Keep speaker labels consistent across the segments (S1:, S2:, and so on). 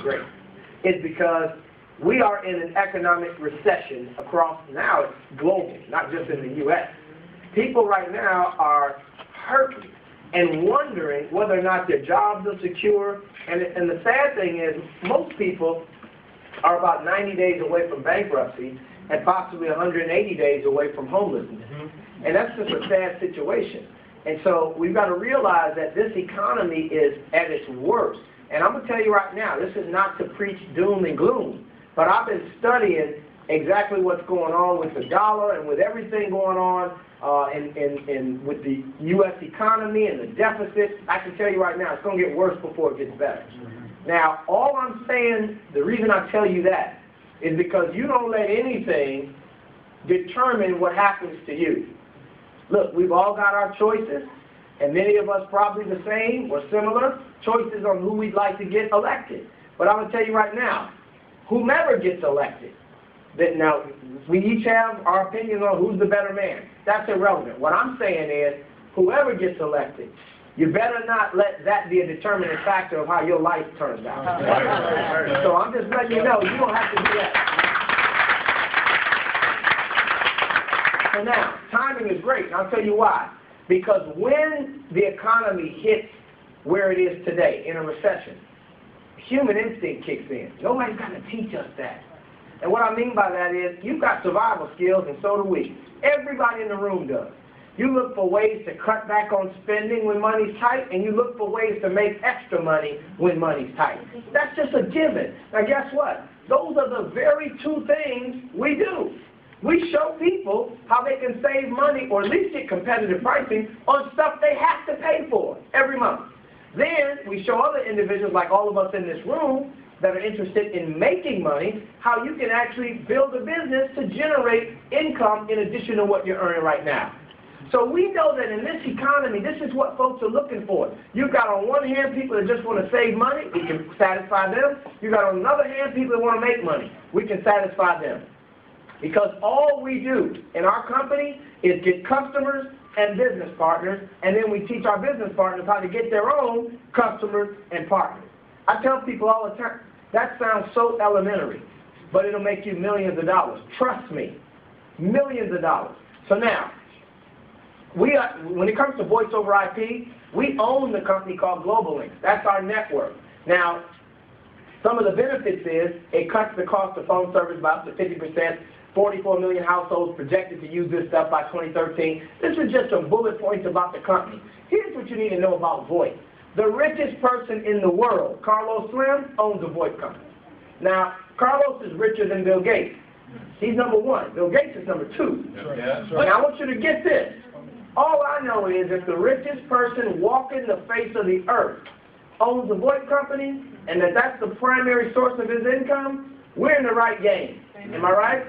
S1: great, is because we are in an economic recession across, now it's global, not just in the U.S. People right now are hurting and wondering whether or not their jobs are secure. And the sad thing is, most people are about 90 days away from bankruptcy and possibly 180 days away from homelessness. And that's just a sad situation. And so we've got to realize that this economy is at its worst. And I'm going to tell you right now, this is not to preach doom and gloom, but I've been studying exactly what's going on with the dollar and with everything going on and with the U.S. economy and the deficit. I can tell you right now, it's going to get worse before it gets better. Now, all I'm saying, the reason I tell you that is because you don't let anything determine what happens to you. Look, we've all got our choices, and many of us probably the same or similar choices on who we'd like to get elected. But I'm going to tell you right now, whomever gets elected, that now we each have our opinions on who's the better man. That's irrelevant. What I'm saying is, whoever gets elected, you better not let that be a determining factor of how your life turns out. So I'm just letting you know, you don't have to do that. So now, timing is great, and I'll tell you why. Because when the economy hits where it is today, in a recession, human instinct kicks in. Nobody's got to teach us that. And what I mean by that is, you've got survival skills, and so do we. Everybody in the room does. You look for ways to cut back on spending when money's tight, and you look for ways to make extra money when money's tight. That's just a given. Now guess what? Those are the very two things we do. We show people how they can save money or at least get competitive pricing on stuff they have to pay for every month. Then we show other individuals, like all of us in this room, that are interested in making money, how you can actually build a business to generate income in addition to what you're earning right now. So we know that in this economy, this is what folks are looking for. You've got on one hand people that just want to save money, we can satisfy them. You've got on another hand people that want to make money, we can satisfy them. Because all we do in our company is get customers and business partners, and then we teach our business partners how to get their own customers and partners. I tell people all the time, that sounds so elementary, but it'll make you millions of dollars. Trust me, millions of dollars. So now, when it comes to voice over IP, we own the company called Global Links. That's our network. Now, some of the benefits is it cuts the cost of phone service by up to 50%. 44 million households projected to use this stuff by 2013. This is just some bullet points about the company. Here's what you need to know about VoIP. The richest person in the world, Carlos Slim, owns a VoIP company. Now, Carlos is richer than Bill Gates. He's number one. Bill Gates is number two. Yeah, but I want you to get this. All I know is if the richest person walking the face of the earth owns a VoIP company, and that's the primary source of his income, we're in the right game. Am I right?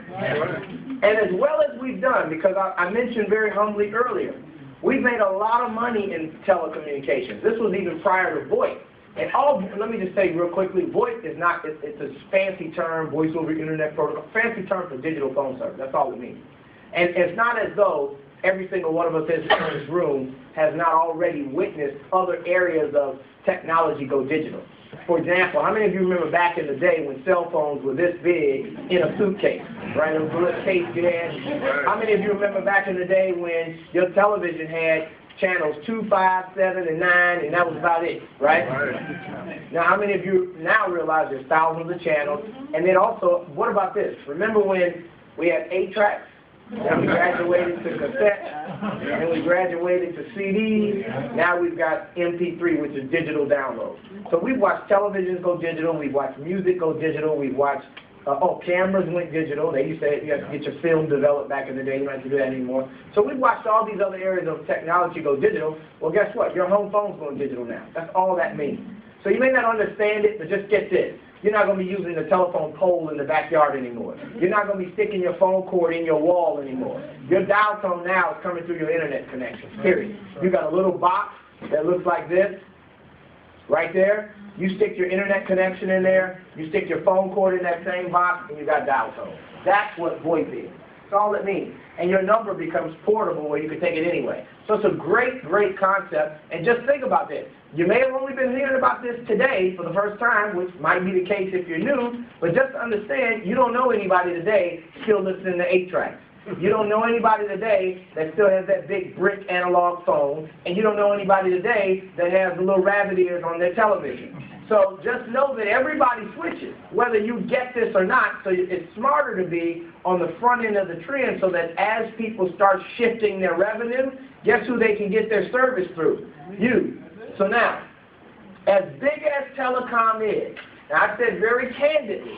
S1: And as well as we've done, because I mentioned very humbly earlier, we've made a lot of money in telecommunications. This was even prior to VoIP. And let me just say real quickly, VoIP is not, it's a fancy term, voice over internet protocol, fancy term for digital phone service. That's all it means. And it's not as though every single one of us in this room has not already witnessed other areas of technology go digital. For example, how many of you remember back in the day when cell phones were this big in a suitcase, right? It was a little case you had. How many of you remember back in the day when your television had channels 2, 5, 7, and 9, and that was about it, right? Now, how many of you now realize there's thousands of channels? And then also, what about this? Remember when we had 8-tracks? Then we graduated to cassette, and we graduated to CDs. Now we've got MP3, which is digital download. So we've watched televisions go digital, we've watched music go digital, we've watched, cameras went digital. They used to, you had to get your film developed back in the day, you don't have to do that anymore. So we've watched all these other areas of technology go digital. Well, guess what? Your home phone's going digital now. That's all that means. So you may not understand it, but just get this. You're not going to be using the telephone pole in the backyard anymore. You're not going to be sticking your phone cord in your wall anymore. Your dial tone now is coming through your internet connection, period. You got a little box that looks like this, right there. You stick your internet connection in there, you stick your phone cord in that same box, and you got dial tone. That's what VoIP is. That's all it means. And your number becomes portable where you can take it anyway. So it's a great, great concept. And just think about this. You may have only been hearing about this today for the first time, which might be the case if you're new, but just understand you don't know anybody today still listening to 8-tracks. You don't know anybody today that still has that big brick analog phone, and you don't know anybody today that has the little rabbit ears on their television. So just know that everybody switches, whether you get this or not. So it's smarter to be on the front end of the trend so that as people start shifting their revenue, guess who they can get their service through? You. So now, as big as telecom is, and I said very candidly,